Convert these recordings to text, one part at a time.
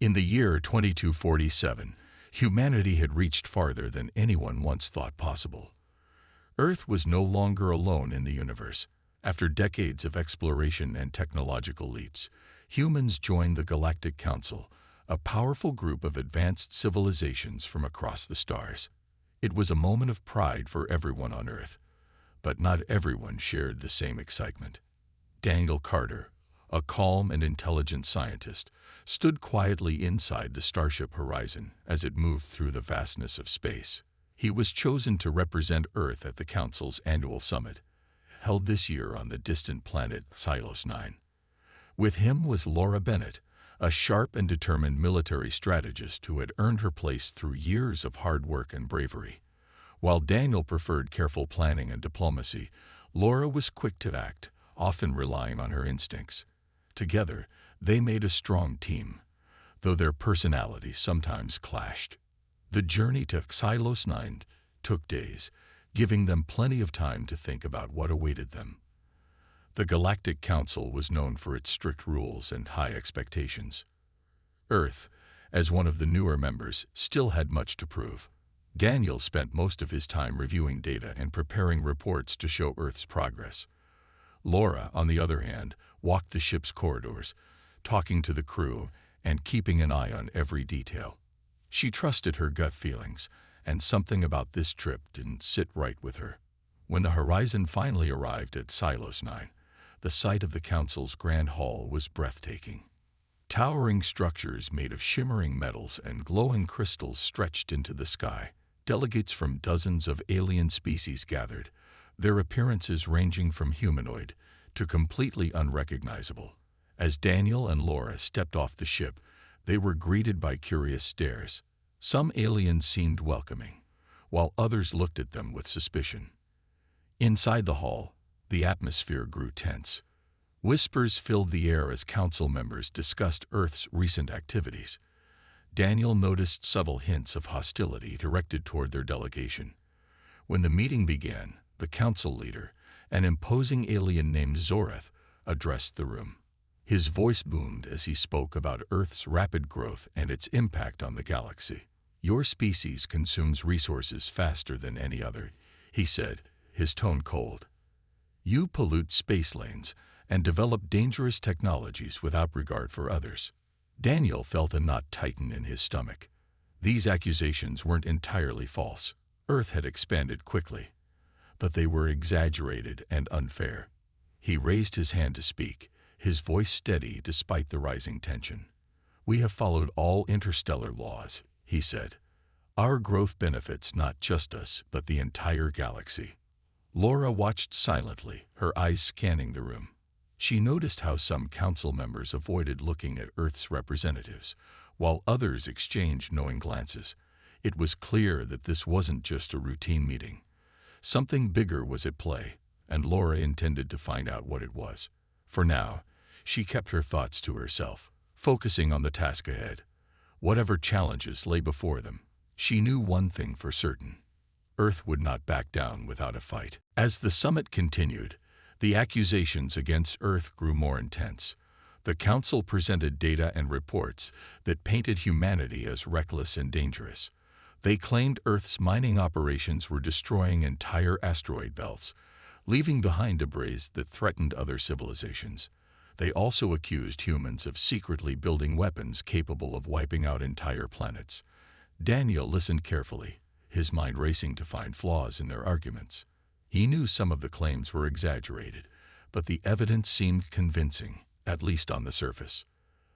In the year 2247, humanity had reached farther than anyone once thought possible. Earth was no longer alone in the universe. After decades of exploration and technological leaps, humans joined the Galactic Council, a powerful group of advanced civilizations from across the stars. It was a moment of pride for everyone on Earth, but not everyone shared the same excitement. Daniel Carter, a calm and intelligent scientist, stood quietly inside the Starship Horizon as it moved through the vastness of space. He was chosen to represent Earth at the Council's annual summit, held this year on the distant planet Silos 9. With him was Laura Bennett, a sharp and determined military strategist who had earned her place through years of hard work and bravery. While Daniel preferred careful planning and diplomacy, Laura was quick to act, often relying on her instincts. Together, they made a strong team, though their personalities sometimes clashed. The journey to Silos 9 took days, giving them plenty of time to think about what awaited them. The Galactic Council was known for its strict rules and high expectations. Earth, as one of the newer members, still had much to prove. Daniel spent most of his time reviewing data and preparing reports to show Earth's progress. Laura, on the other hand, walked the ship's corridors, talking to the crew and keeping an eye on every detail. She trusted her gut feelings, and something about this trip didn't sit right with her. When the Horizon finally arrived at Silos 9, the sight of the Council's Grand Hall was breathtaking. Towering structures made of shimmering metals and glowing crystals stretched into the sky. Delegates from dozens of alien species gathered, their appearances ranging from humanoid to completely unrecognizable. As Daniel and Laura stepped off the ship, they were greeted by curious stares. Some aliens seemed welcoming, while others looked at them with suspicion. Inside the hall, the atmosphere grew tense. Whispers filled the air as council members discussed Earth's recent activities. Daniel noticed subtle hints of hostility directed toward their delegation. When the meeting began, the council leader, an imposing alien named Zoreth, addressed the room. His voice boomed as he spoke about Earth's rapid growth and its impact on the galaxy. "Your species consumes resources faster than any other," he said, his tone cold. "You pollute space lanes and develop dangerous technologies without regard for others." Daniel felt a knot tighten in his stomach. These accusations weren't entirely false. Earth had expanded quickly, but they were exaggerated and unfair. He raised his hand to speak, his voice steady despite the rising tension. "We have followed all interstellar laws," he said. "Our growth benefits not just us, but the entire galaxy." Laura watched silently, her eyes scanning the room. She noticed how some council members avoided looking at Earth's representatives, while others exchanged knowing glances. It was clear that this wasn't just a routine meeting. Something bigger was at play, and Laura intended to find out what it was. For now, she kept her thoughts to herself, focusing on the task ahead. Whatever challenges lay before them, she knew one thing for certain: Earth would not back down without a fight. As the summit continued, the accusations against Earth grew more intense. The Council presented data and reports that painted humanity as reckless and dangerous. They claimed Earth's mining operations were destroying entire asteroid belts, leaving behind debris that threatened other civilizations. They also accused humans of secretly building weapons capable of wiping out entire planets. Daniel listened carefully, his mind racing to find flaws in their arguments. He knew some of the claims were exaggerated, but the evidence seemed convincing, at least on the surface.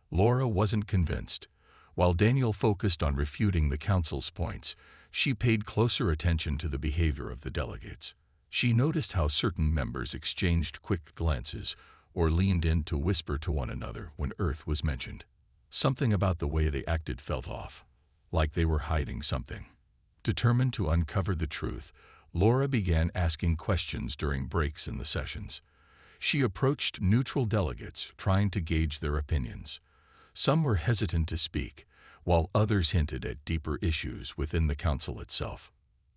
Laura wasn't convinced. While Daniel focused on refuting the Council's points, she paid closer attention to the behavior of the delegates. She noticed how certain members exchanged quick glances or leaned in to whisper to one another when Earth was mentioned. Something about the way they acted felt off, like they were hiding something. Determined to uncover the truth, Laura began asking questions during breaks in the sessions. She approached neutral delegates, trying to gauge their opinions. Some were hesitant to speak, while others hinted at deeper issues within the Council itself.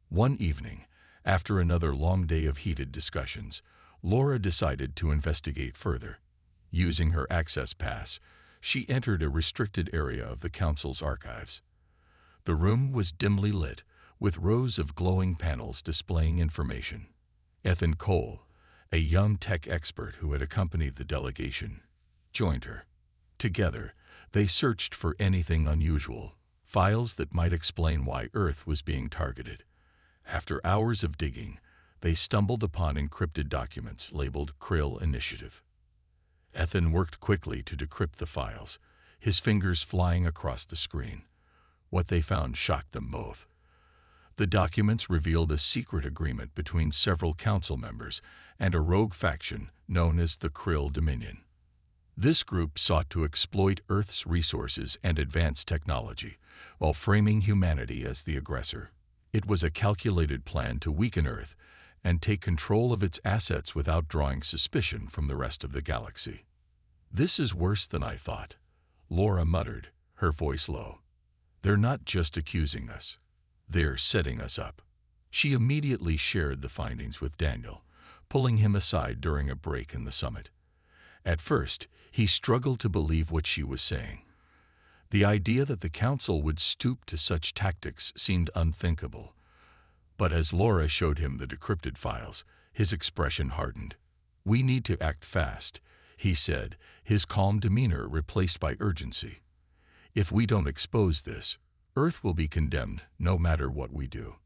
One evening, after another long day of heated discussions, Laura decided to investigate further. Using her access pass, she entered a restricted area of the Council's archives. The room was dimly lit, with rows of glowing panels displaying information. Ethan Cole, a young tech expert who had accompanied the delegation, joined her. Together, they searched for anything unusual, files that might explain why Earth was being targeted. After hours of digging, they stumbled upon encrypted documents labeled Krill Initiative. Ethan worked quickly to decrypt the files, his fingers flying across the screen. What they found shocked them both. The documents revealed a secret agreement between several council members and a rogue faction known as the Krill Dominion. This group sought to exploit Earth's resources and advanced technology, while framing humanity as the aggressor. It was a calculated plan to weaken Earth and take control of its assets without drawing suspicion from the rest of the galaxy. "This is worse than I thought," Laura muttered, her voice low. "They're not just accusing us. They're setting us up." She immediately shared the findings with Daniel, pulling him aside during a break in the summit. At first, he struggled to believe what she was saying. The idea that the Council would stoop to such tactics seemed unthinkable. But as Laura showed him the decrypted files, his expression hardened. "We need to act fast," he said, his calm demeanor replaced by urgency. "If we don't expose this, Earth will be condemned no matter what we do."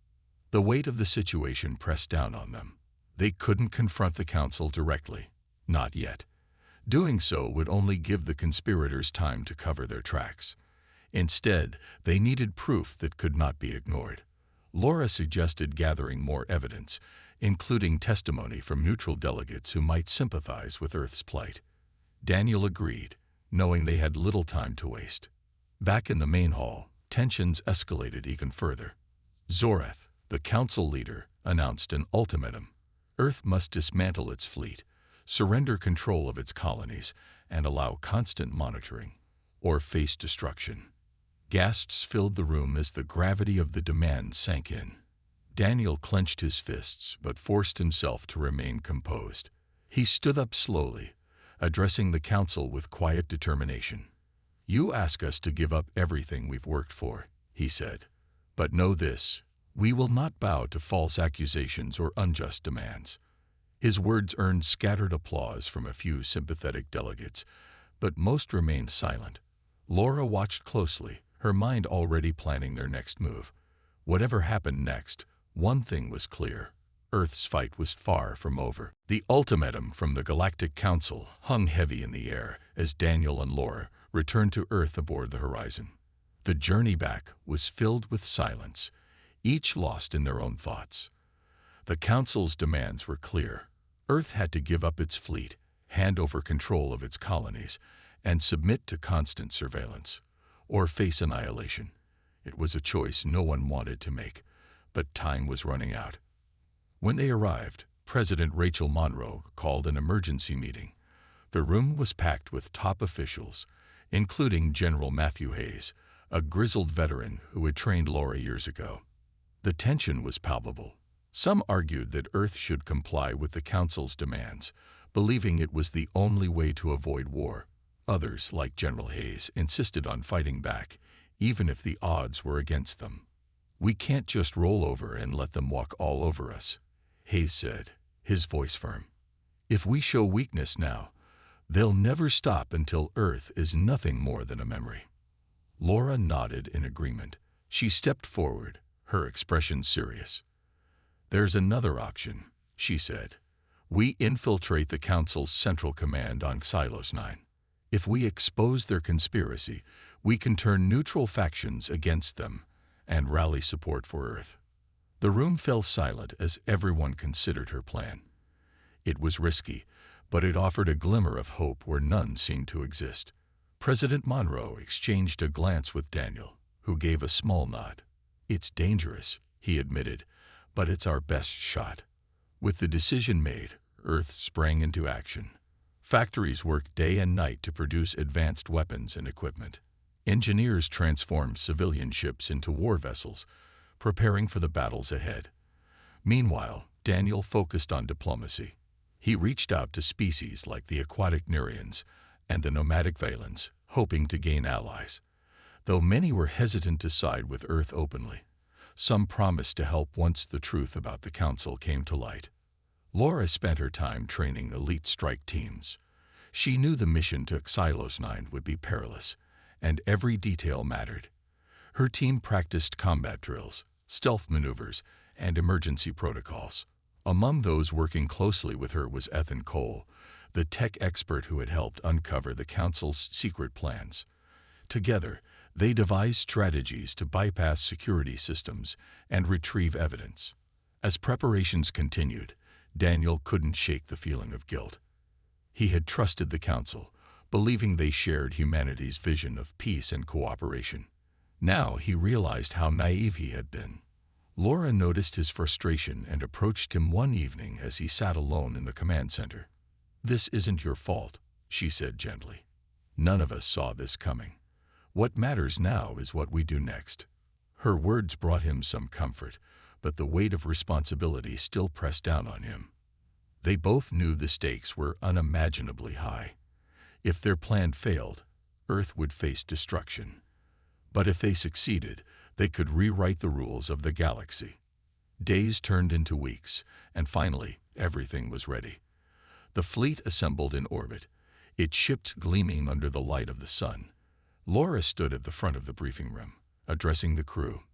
The weight of the situation pressed down on them. They couldn't confront the Council directly. Not yet. Doing so would only give the conspirators time to cover their tracks. Instead, they needed proof that could not be ignored. Laura suggested gathering more evidence, including testimony from neutral delegates who might sympathize with Earth's plight. Daniel agreed, knowing they had little time to waste. Back in the main hall, tensions escalated even further. Zorath, the council leader, announced an ultimatum. Earth must dismantle its fleet, surrender control of its colonies, and allow constant monitoring, or face destruction. Gasps filled the room as the gravity of the demand sank in. Daniel clenched his fists but forced himself to remain composed. He stood up slowly, addressing the council with quiet determination. "You ask us to give up everything we've worked for," he said. "But know this, we will not bow to false accusations or unjust demands." His words earned scattered applause from a few sympathetic delegates, but most remained silent. Laura watched closely, her mind already planning their next move. Whatever happened next, one thing was clear. Earth's fight was far from over. The ultimatum from the Galactic Council hung heavy in the air as Daniel and Laura returned to Earth aboard the Horizon. The journey back was filled with silence, each lost in their own thoughts. The Council's demands were clear. Earth had to give up its fleet, hand over control of its colonies, and submit to constant surveillance, or face annihilation. It was a choice no one wanted to make, but time was running out. When they arrived, President Rachel Monroe called an emergency meeting. The room was packed with top officials, including General Matthew Hayes, a grizzled veteran who had trained Laura years ago. The tension was palpable. Some argued that Earth should comply with the Council's demands, believing it was the only way to avoid war. Others, like General Hayes, insisted on fighting back, even if the odds were against them. "We can't just roll over and let them walk all over us," Hayes said, his voice firm. "If we show weakness now, they'll never stop until Earth is nothing more than a memory." Laura nodded in agreement. She stepped forward, her expression serious. "There's another option," she said. "We infiltrate the Council's central command on Xylos 9. If we expose their conspiracy, we can turn neutral factions against them and rally support for Earth." The room fell silent as everyone considered her plan. It was risky, but it offered a glimmer of hope where none seemed to exist. President Monroe exchanged a glance with Daniel, who gave a small nod. "It's dangerous," he admitted, "but it's our best shot." With the decision made, Earth sprang into action. Factories worked day and night to produce advanced weapons and equipment. Engineers transformed civilian ships into war vessels, preparing for the battles ahead. Meanwhile, Daniel focused on diplomacy. He reached out to species like the aquatic Nereians and the nomadic Valens, hoping to gain allies. Though many were hesitant to side with Earth openly, some promised to help once the truth about the Council came to light. Laura spent her time training elite strike teams. She knew the mission to Xylos 9 would be perilous, and every detail mattered. Her team practiced combat drills, stealth maneuvers, and emergency protocols. Among those working closely with her was Ethan Cole, the tech expert who had helped uncover the Council's secret plans. Together, they devised strategies to bypass security systems and retrieve evidence. As preparations continued, Daniel couldn't shake the feeling of guilt. He had trusted the Council, believing they shared humanity's vision of peace and cooperation. Now he realized how naive he had been. Laura noticed his frustration and approached him one evening as he sat alone in the command center. "This isn't your fault," she said gently. "None of us saw this coming. What matters now is what we do next." Her words brought him some comfort, but the weight of responsibility still pressed down on him. They both knew the stakes were unimaginably high. If their plan failed, Earth would face destruction. But if they succeeded, they could rewrite the rules of the galaxy. Days turned into weeks, and finally, everything was ready. The fleet assembled in orbit, its ships gleaming under the light of the sun. Laura stood at the front of the briefing room, addressing the crew.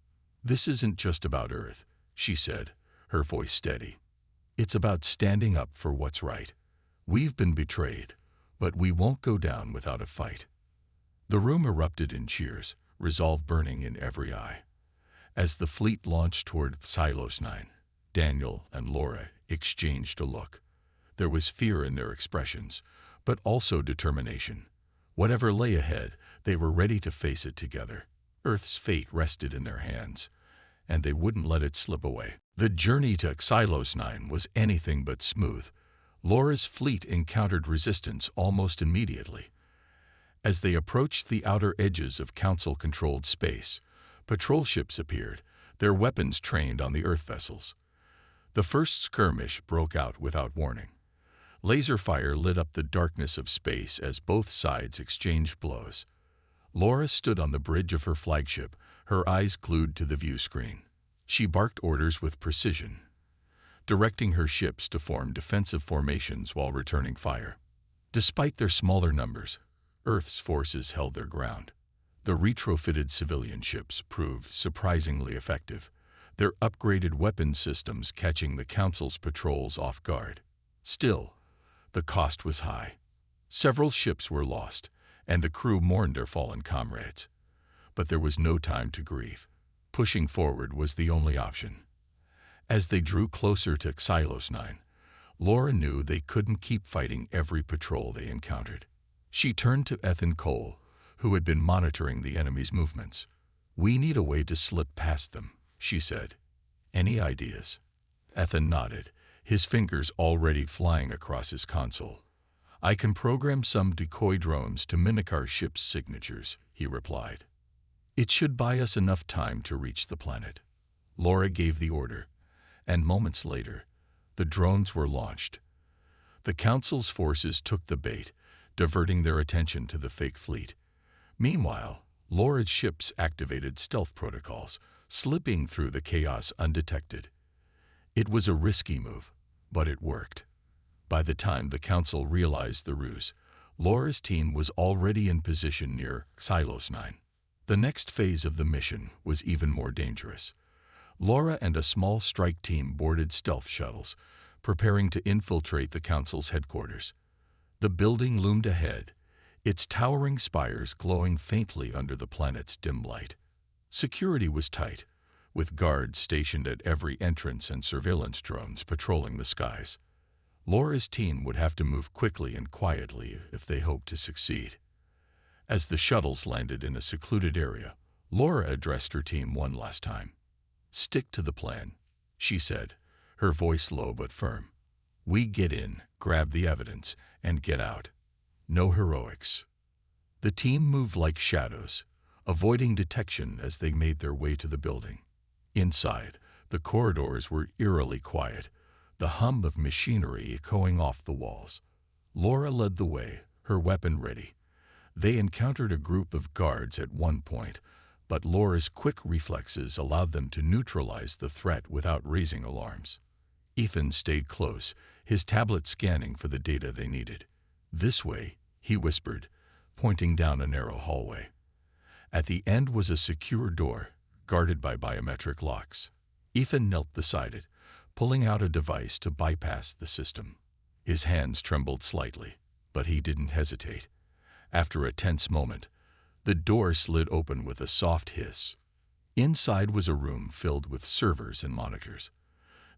"This isn't just about Earth," she said, her voice steady. "It's about standing up for what's right. We've been betrayed, but we won't go down without a fight." The room erupted in cheers, resolve burning in every eye. As the fleet launched toward Xylos 9, Daniel and Laura exchanged a look. There was fear in their expressions, but also determination. Whatever lay ahead, they were ready to face it together. Earth's fate rested in their hands, and they wouldn't let it slip away. The journey to Xylos 9 was anything but smooth. Laura's fleet encountered resistance almost immediately. As they approached the outer edges of Council-controlled space, patrol ships appeared, their weapons trained on the Earth vessels. The first skirmish broke out without warning. Laser fire lit up the darkness of space as both sides exchanged blows. Laura stood on the bridge of her flagship, her eyes glued to the view screen. She barked orders with precision, directing her ships to form defensive formations while returning fire. Despite their smaller numbers, Earth's forces held their ground. The retrofitted civilian ships proved surprisingly effective, their upgraded weapon systems catching the Council's patrols off guard. Still, the cost was high. Several ships were lost, and the crew mourned their fallen comrades. But there was no time to grieve. Pushing forward was the only option. As they drew closer to Xylos 9, Laura knew they couldn't keep fighting every patrol they encountered. She turned to Ethan Cole, who had been monitoring the enemy's movements. "We need a way to slip past them," she said. "Any ideas?" Ethan nodded, his fingers already flying across his console. "I can program some decoy drones to mimic our ship's signatures," he replied. "It should buy us enough time to reach the planet." Laura gave the order, and moments later, the drones were launched. The Council's forces took the bait, diverting their attention to the fake fleet. Meanwhile, Laura's ships activated stealth protocols, slipping through the chaos undetected. It was a risky move, but it worked. By the time the Council realized the ruse, Laura's team was already in position near Xylos 9. The next phase of the mission was even more dangerous. Laura and a small strike team boarded stealth shuttles, preparing to infiltrate the Council's headquarters. The building loomed ahead, its towering spires glowing faintly under the planet's dim light. Security was tight, with guards stationed at every entrance and surveillance drones patrolling the skies. Laura's team would have to move quickly and quietly if they hoped to succeed. As the shuttles landed in a secluded area, Laura addressed her team one last time. "Stick to the plan," she said, her voice low but firm. "We get in, grab the evidence, and get out. No heroics." The team moved like shadows, avoiding detection as they made their way to the building. Inside, the corridors were eerily quiet, the hum of machinery echoing off the walls. Laura led the way, her weapon ready. They encountered a group of guards at one point, but Laura's quick reflexes allowed them to neutralize the threat without raising alarms. Ethan stayed close, his tablet scanning for the data they needed. "This way," he whispered, pointing down a narrow hallway. At the end was a secure door, guarded by biometric locks. Ethan knelt beside it, pulling out a device to bypass the system. His hands trembled slightly, but he didn't hesitate. After a tense moment, the door slid open with a soft hiss. Inside was a room filled with servers and monitors.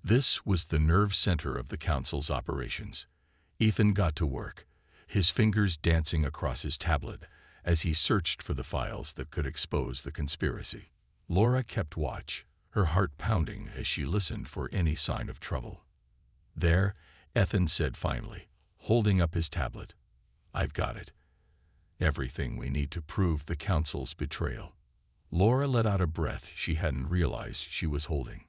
This was the nerve center of the Council's operations. Ethan got to work, his fingers dancing across his tablet as he searched for the files that could expose the conspiracy. Laura kept watch, her heart pounding as she listened for any sign of trouble. "There," Ethan said finally, holding up his tablet. "I've got it. Everything we need to prove the Council's betrayal." Laura let out a breath she hadn't realized she was holding.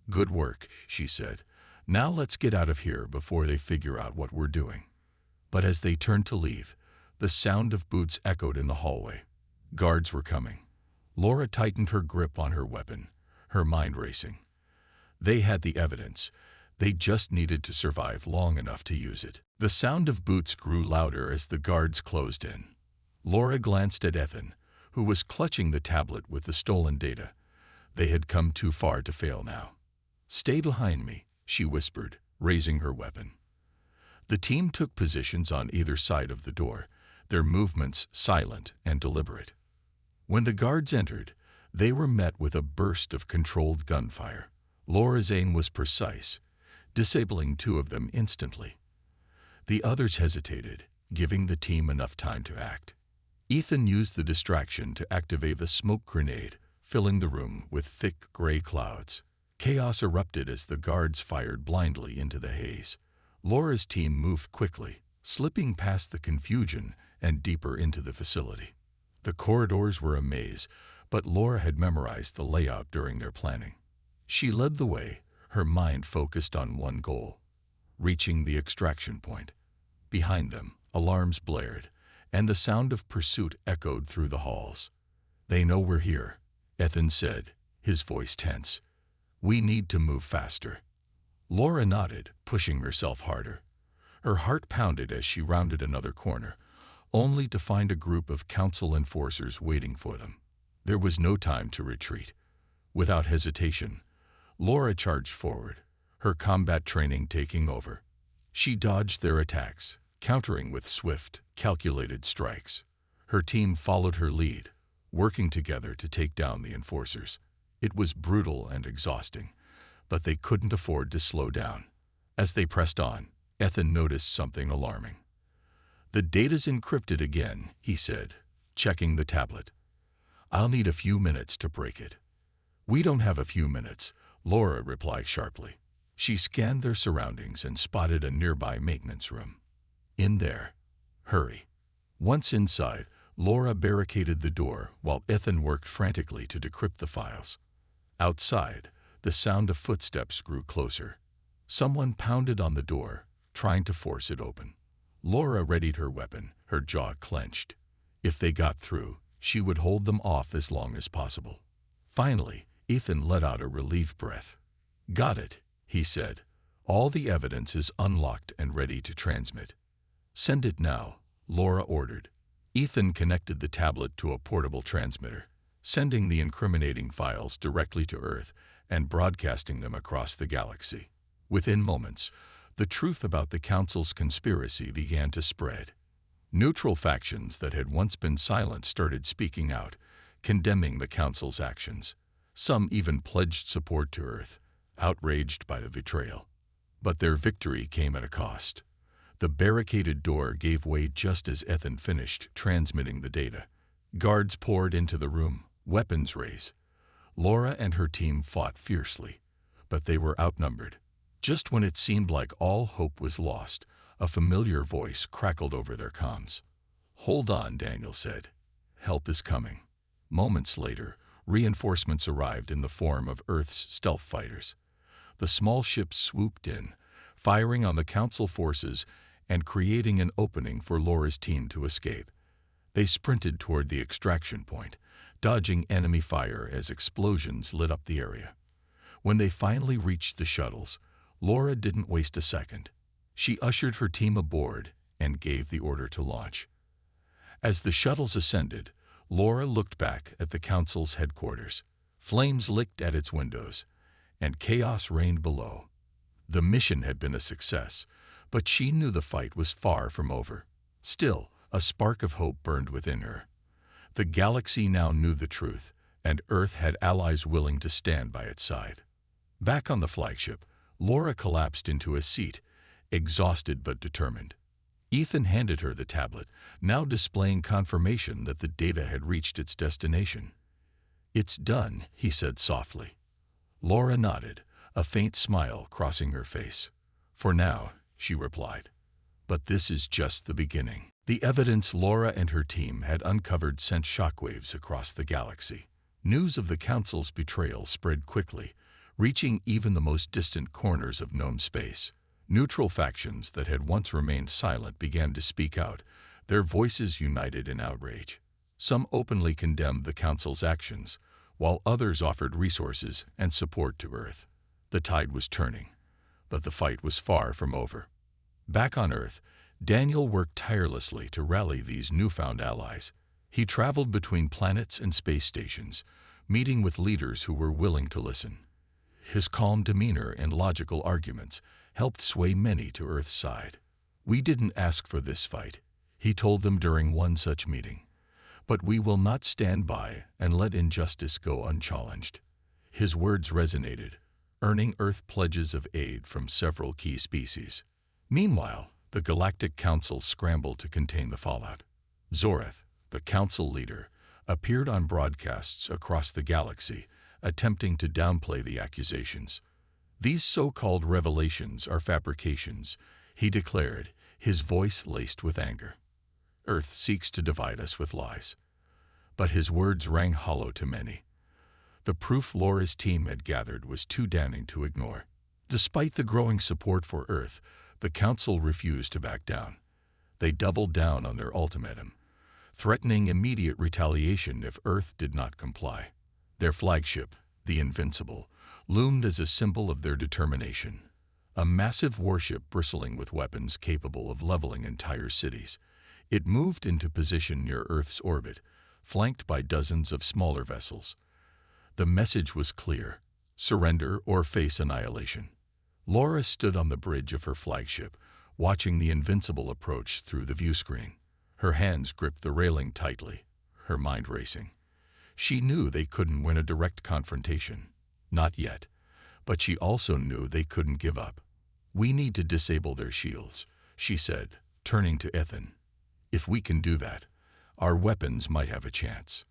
"Good work," she said. "Now let's get out of here before they figure out what we're doing." But as they turned to leave, the sound of boots echoed in the hallway. Guards were coming. Laura tightened her grip on her weapon, her mind racing. They had the evidence. They just needed to survive long enough to use it. The sound of boots grew louder as the guards closed in. Laura glanced at Ethan, who was clutching the tablet with the stolen data. They had come too far to fail now. "Stay behind me," she whispered, raising her weapon. The team took positions on either side of the door, their movements silent and deliberate. When the guards entered, they were met with a burst of controlled gunfire. Laura's aim was precise, disabling two of them instantly. The others hesitated, giving the team enough time to act. Ethan used the distraction to activate a smoke grenade, filling the room with thick gray clouds. Chaos erupted as the guards fired blindly into the haze. Laura's team moved quickly, slipping past the confusion and deeper into the facility. The corridors were a maze, but Laura had memorized the layout during their planning. She led the way, her mind focused on one goal: reaching the extraction point. Behind them, alarms blared, and the sound of pursuit echoed through the halls. "They know we're here," Ethan said, his voice tense. "We need to move faster." Laura nodded, pushing herself harder. Her heart pounded as she rounded another corner, only to find a group of Council enforcers waiting for them. There was no time to retreat. Without hesitation, Laura charged forward, her combat training taking over. She dodged their attacks, countering with swift, calculated strikes. Her team followed her lead, working together to take down the enforcers. It was brutal and exhausting, but they couldn't afford to slow down. As they pressed on, Ethan noticed something alarming. "The data's encrypted again," he said, checking the tablet. "I'll need a few minutes to break it." "We don't have a few minutes," Laura replied sharply. She scanned their surroundings and spotted a nearby maintenance room. "In there. Hurry." Once inside, Laura barricaded the door while Ethan worked frantically to decrypt the files. Outside, the sound of footsteps grew closer. Someone pounded on the door, trying to force it open. Laura readied her weapon, her jaw clenched. If they got through, she would hold them off as long as possible. Finally, Ethan let out a relieved breath. "Got it," he said. "All the evidence is unlocked and ready to transmit." "Send it now," Laura ordered. Ethan connected the tablet to a portable transmitter, sending the incriminating files directly to Earth and broadcasting them across the galaxy. Within moments, the truth about the Council's conspiracy began to spread. Neutral factions that had once been silent started speaking out, condemning the Council's actions. Some even pledged support to Earth, outraged by the betrayal. But their victory came at a cost. The barricaded door gave way just as Ethan finished transmitting the data. Guards poured into the room, weapons raised. Laura and her team fought fiercely, but they were outnumbered. Just when it seemed like all hope was lost, a familiar voice crackled over their comms. "Hold on," Daniel said. "Help is coming." Moments later, reinforcements arrived in the form of Earth's stealth fighters. The small ships swooped in, firing on the Council forces and creating an opening for Laura's team to escape. They sprinted toward the extraction point, dodging enemy fire as explosions lit up the area. When they finally reached the shuttles, Laura didn't waste a second. She ushered her team aboard and gave the order to launch. As the shuttles ascended, Laura looked back at the Council's headquarters. Flames licked at its windows, and chaos reigned below. The mission had been a success, but she knew the fight was far from over. Still, a spark of hope burned within her. The galaxy now knew the truth, and Earth had allies willing to stand by its side. Back on the flagship, Laura collapsed into a seat, exhausted but determined. Ethan handed her the tablet, now displaying confirmation that the data had reached its destination. "It's done," he said softly. Laura nodded, a faint smile crossing her face. "For now," she replied. "But this is just the beginning." The evidence Laura and her team had uncovered sent shockwaves across the galaxy. News of the Council's betrayal spread quickly, reaching even the most distant corners of known space. Neutral factions that had once remained silent began to speak out, their voices united in outrage. Some openly condemned the Council's actions, while others offered resources and support to Earth. The tide was turning, but the fight was far from over. Back on Earth, Daniel worked tirelessly to rally these newfound allies. He traveled between planets and space stations, meeting with leaders who were willing to listen. His calm demeanor and logical arguments helped sway many to Earth's side. "We didn't ask for this fight," he told them during one such meeting. "But we will not stand by and let injustice go unchallenged." His words resonated, earning Earth pledges of aid from several key species. Meanwhile, the Galactic Council scrambled to contain the fallout. Zoreth, the Council leader, appeared on broadcasts across the galaxy, attempting to downplay the accusations. "These so-called revelations are fabrications," he declared, his voice laced with anger. "Earth seeks to divide us with lies." But his words rang hollow to many. The proof Laura's team had gathered was too damning to ignore. Despite the growing support for Earth, the Council refused to back down. They doubled down on their ultimatum, threatening immediate retaliation if Earth did not comply. Their flagship, the Invincible, loomed as a symbol of their determination. A massive warship bristling with weapons capable of leveling entire cities. It moved into position near Earth's orbit, flanked by dozens of smaller vessels. The message was clear: surrender or face annihilation. Laura stood on the bridge of her flagship, watching the Invincible approach through the viewscreen. Her hands gripped the railing tightly, her mind racing. She knew they couldn't win a direct confrontation. Not yet. But she also knew they couldn't give up. "We need to disable their shields," she said, turning to Ethan. "If we can do that, our weapons might have a chance."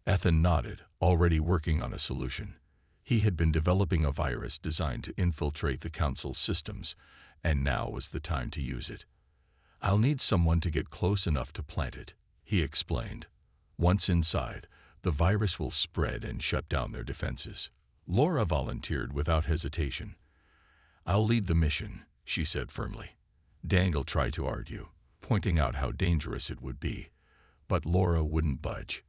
Ethan nodded, already working on a solution. He had been developing a virus designed to infiltrate the Council's systems, and now was the time to use it. "I'll need someone to get close enough to plant it," he explained. "Once inside, the virus will spread and shut down their defenses." Laura volunteered without hesitation. "I'll lead the mission," she said firmly. Daniel tried to argue, pointing out how dangerous it would be, but Laura wouldn't budge.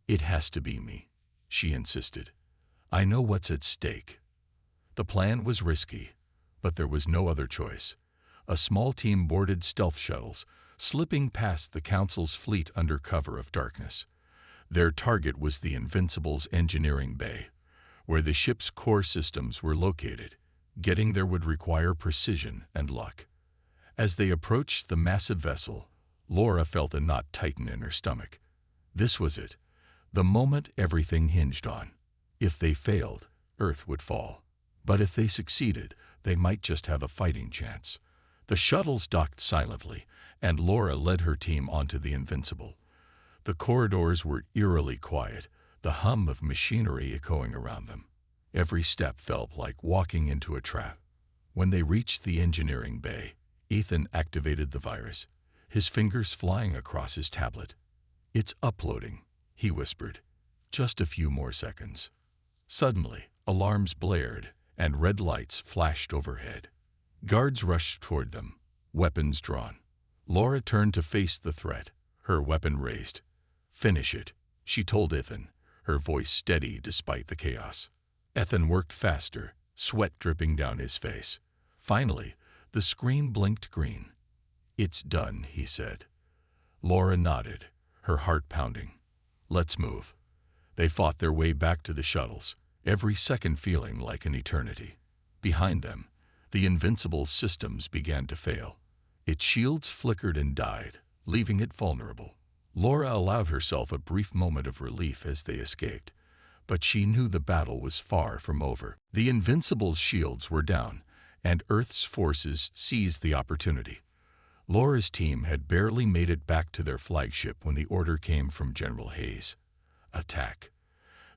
"It has to be me," she insisted. "I know what's at stake." The plan was risky, but there was no other choice. A small team boarded stealth shuttles, slipping past the Council's fleet under cover of darkness. Their target was the Invincible's engineering bay, where the ship's core systems were located. Getting there would require precision and luck. As they approached the massive vessel, Laura felt a knot tighten in her stomach. This was it, the moment everything hinged on. If they failed, Earth would fall. But if they succeeded, they might just have a fighting chance. The shuttles docked silently, and Laura led her team onto the Invincible. The corridors were eerily quiet, the hum of machinery echoing around them. Every step felt like walking into a trap. When they reached the engineering bay, Ethan activated the virus, his fingers flying across his tablet. "It's uploading," he whispered. "Just a few more seconds." Suddenly, alarms blared, and red lights flashed overhead. Guards rushed toward them, weapons drawn. Laura turned to face the threat, her weapon raised. "Finish it," she told Ethan, her voice steady despite the chaos. Ethan worked faster, sweat dripping down his face. Finally, the screen blinked green. "It's done," he said. Laura nodded, her heart pounding. "Let's move." They fought their way back to the shuttles, every second feeling like an eternity. Behind them, the Invincible's systems began to fail. Its shields flickered and died, leaving it vulnerable. Laura allowed herself a brief moment of relief as they escaped, but she knew the battle was far from over. The Invincible's shields were down, and Earth's forces seized the opportunity. Laura's team had barely made it back to their flagship when the order came from General Hayes. Attack.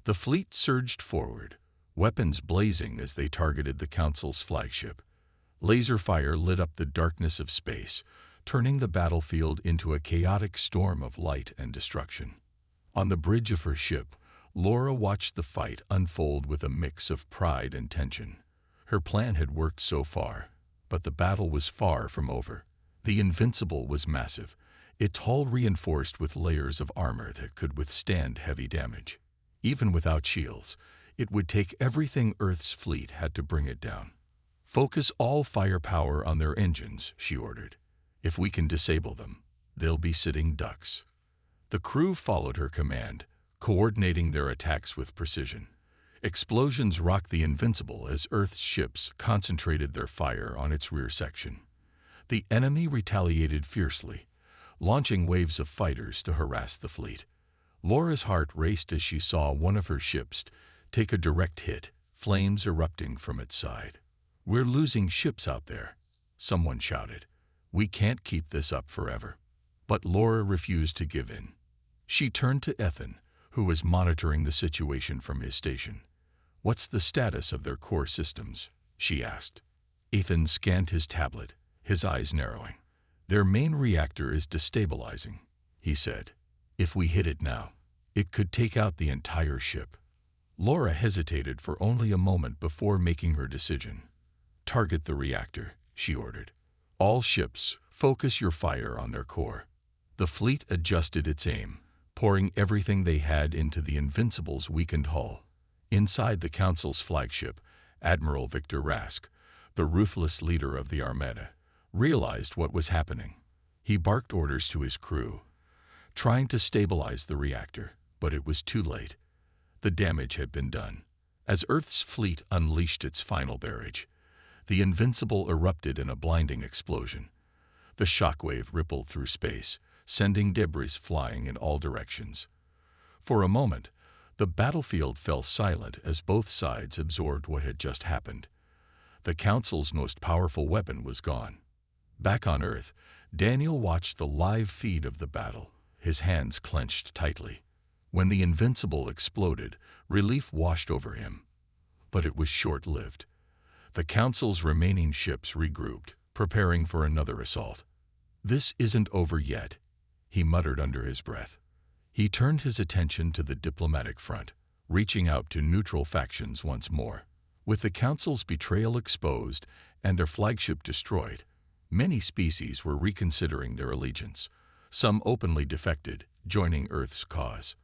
The fleet surged forward, weapons blazing as they targeted the Council's flagship. Laser fire lit up the darkness of space, turning the battlefield into a chaotic storm of light and destruction. On the bridge of her ship, Laura watched the fight unfold with a mix of pride and tension. Her plan had worked so far, but the battle was far from over. The Invincible was massive, its hull reinforced with layers of armor that could withstand heavy damage. Even without shields, it would take everything Earth's fleet had to bring it down. "Focus all firepower on their engines," she ordered. "If we can disable them, they'll be sitting ducks." The crew followed her command, coordinating their attacks with precision. Explosions rocked the Invincible as Earth's ships concentrated their fire on its rear section. The enemy retaliated fiercely, launching waves of fighters to harass the fleet. Laura's heart raced as she saw one of her ships take a direct hit, flames erupting from its side. "We're losing ships out there," someone shouted. "We can't keep this up forever." But Laura refused to give in. She turned to Ethan, who was monitoring the situation from his station. "What's the status of their core systems?" she asked. Ethan scanned his tablet, his eyes narrowing. "Their main reactor is destabilizing," he said. "If we hit it now, it could take out the entire ship." Laura hesitated for only a moment before making her decision. "Target the reactor," she ordered. "All ships, focus your fire on their core." The fleet adjusted its aim, pouring everything they had into the Invincible's weakened hull. Inside the Council's flagship, Admiral Victor Rask, the ruthless leader of the Armada, realized what was happening. He barked orders to his crew, trying to stabilize the reactor, but it was too late. The damage had been done. As Earth's fleet unleashed its final barrage, the Invincible erupted in a blinding explosion. The shockwave rippled through space, sending debris flying in all directions. For a moment, the battlefield fell silent as both sides absorbed what had just happened. The Council's most powerful weapon was gone. Back on Earth, Daniel watched the live feed of the battle, his hands clenched tightly. When the Invincible exploded, relief washed over him. But it was short-lived. The Council's remaining ships regrouped, preparing for another assault. "This isn't over yet," he muttered under his breath. He turned his attention to the diplomatic front, reaching out to neutral factions once more. With the Council's betrayal exposed and their flagship destroyed, many species were reconsidering their allegiance. Some openly defected, joining Earth's cause.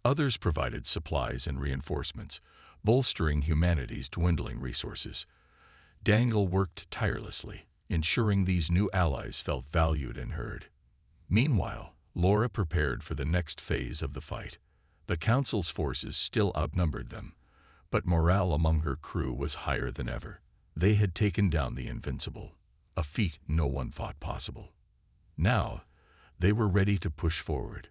Others provided supplies and reinforcements, bolstering humanity's dwindling resources. Daniel worked tirelessly, ensuring these new allies felt valued and heard. Meanwhile, Laura prepared for the next phase of the fight. The Council's forces still outnumbered them, but morale among her crew was higher than ever. They had taken down the Invincible, a feat no one thought possible. Now, they were ready to push forward.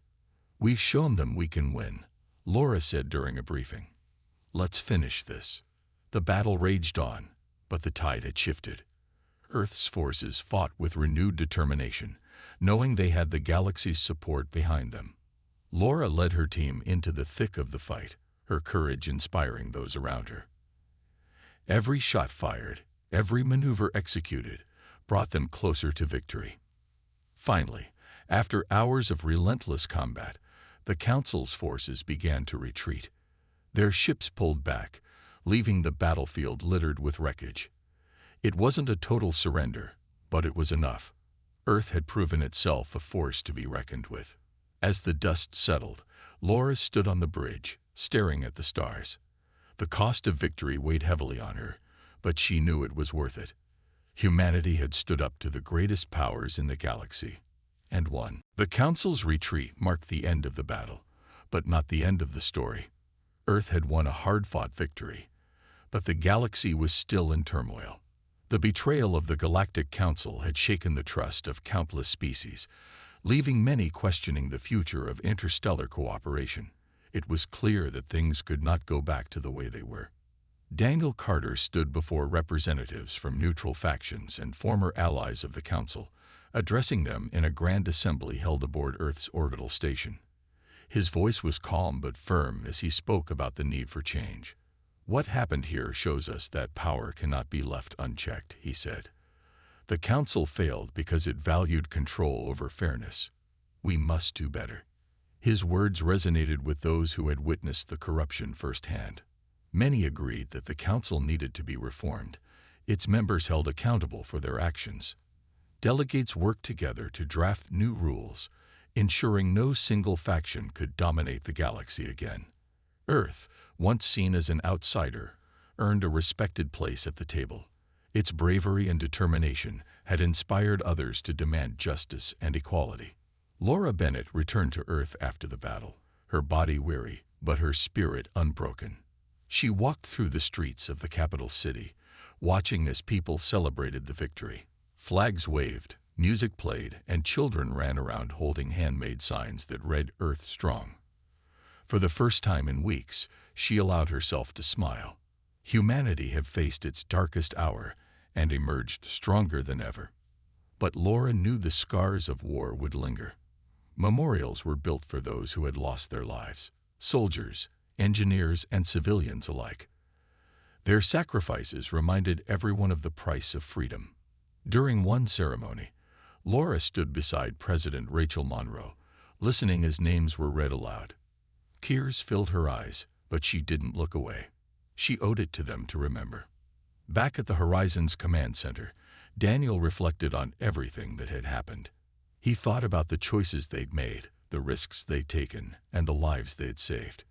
"We've shown them we can win," Laura said during a briefing. "Let's finish this." The battle raged on, but the tide had shifted. Earth's forces fought with renewed determination, knowing they had the galaxy's support behind them. Laura led her team into the thick of the fight, her courage inspiring those around her. Every shot fired, every maneuver executed, brought them closer to victory. Finally, after hours of relentless combat, the Council's forces began to retreat. Their ships pulled back, leaving the battlefield littered with wreckage. It wasn't a total surrender, but it was enough. Earth had proven itself a force to be reckoned with. As the dust settled, Laura stood on the bridge, staring at the stars. The cost of victory weighed heavily on her, but she knew it was worth it. Humanity had stood up to the greatest powers in the galaxy, and won. The Council's retreat marked the end of the battle, but not the end of the story. Earth had won a hard-fought victory, but the galaxy was still in turmoil. The betrayal of the Galactic Council had shaken the trust of countless species, leaving many questioning the future of interstellar cooperation. It was clear that things could not go back to the way they were. Daniel Carter stood before representatives from neutral factions and former allies of the Council, addressing them in a grand assembly held aboard Earth's orbital station. His voice was calm but firm as he spoke about the need for change. "What happened here shows us that power cannot be left unchecked," he said. "The Council failed because it valued control over fairness. We must do better." His words resonated with those who had witnessed the corruption firsthand. Many agreed that the Council needed to be reformed, its members held accountable for their actions. Delegates worked together to draft new rules, ensuring no single faction could dominate the galaxy again. Earth, once seen as an outsider, earned a respected place at the table. Its bravery and determination had inspired others to demand justice and equality. Laura Bennett returned to Earth after the battle, her body weary, but her spirit unbroken. She walked through the streets of the capital city, watching as people celebrated the victory. Flags waved, music played, and children ran around holding handmade signs that read "Earth Strong." For the first time in weeks, she allowed herself to smile. Humanity had faced its darkest hour and emerged stronger than ever. But Laura knew the scars of war would linger. Memorials were built for those who had lost their lives, soldiers, engineers, and civilians alike. Their sacrifices reminded everyone of the price of freedom. During one ceremony, Laura stood beside President Rachel Monroe, listening as names were read aloud. Tears filled her eyes, but she didn't look away. She owed it to them to remember. Back at the Horizons Command Center, Daniel reflected on everything that had happened. He thought about the choices they'd made, the risks they'd taken, and the lives they'd saved.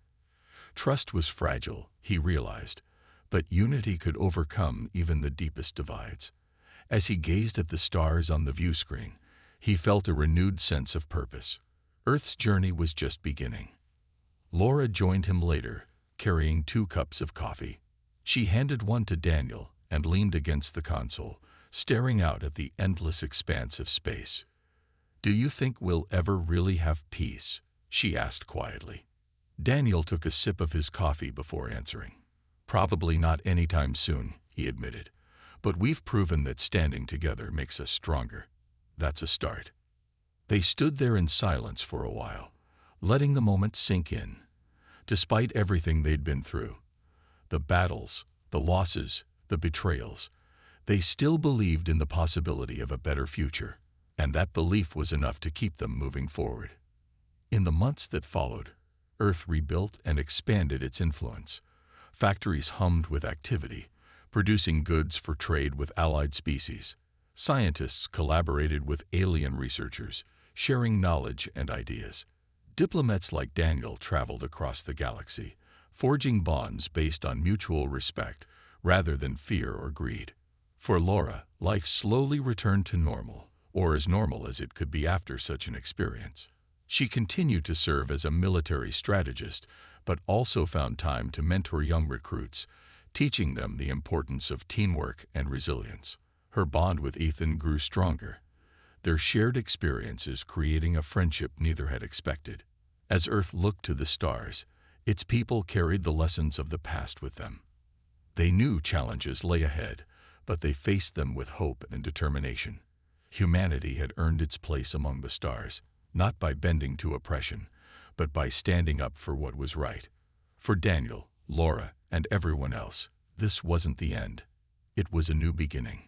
Trust was fragile, he realized, but unity could overcome even the deepest divides. As he gazed at the stars on the view screen, he felt a renewed sense of purpose. Earth's journey was just beginning. Laura joined him later, carrying 2 cups of coffee. She handed one to Daniel and leaned against the console, staring out at the endless expanse of space. "Do you think we'll ever really have peace?" she asked quietly. Daniel took a sip of his coffee before answering. "Probably not anytime soon," he admitted. "But we've proven that standing together makes us stronger. That's a start." They stood there in silence for a while, letting the moment sink in. Despite everything they'd been through, the battles, the losses, the betrayals, they still believed in the possibility of a better future, and that belief was enough to keep them moving forward. In the months that followed, Earth rebuilt and expanded its influence. Factories hummed with activity, producing goods for trade with allied species. Scientists collaborated with alien researchers, sharing knowledge and ideas. Diplomats like Daniel traveled across the galaxy, forging bonds based on mutual respect rather than fear or greed. For Laura, life slowly returned to normal, or as normal as it could be after such an experience. She continued to serve as a military strategist, but also found time to mentor young recruits, teaching them the importance of teamwork and resilience. Her bond with Ethan grew stronger, their shared experiences creating a friendship neither had expected. As Earth looked to the stars, its people carried the lessons of the past with them. They knew challenges lay ahead, but they faced them with hope and determination. Humanity had earned its place among the stars, not by bending to oppression, but by standing up for what was right. For Daniel, Laura, and everyone else, this wasn't the end. It was a new beginning.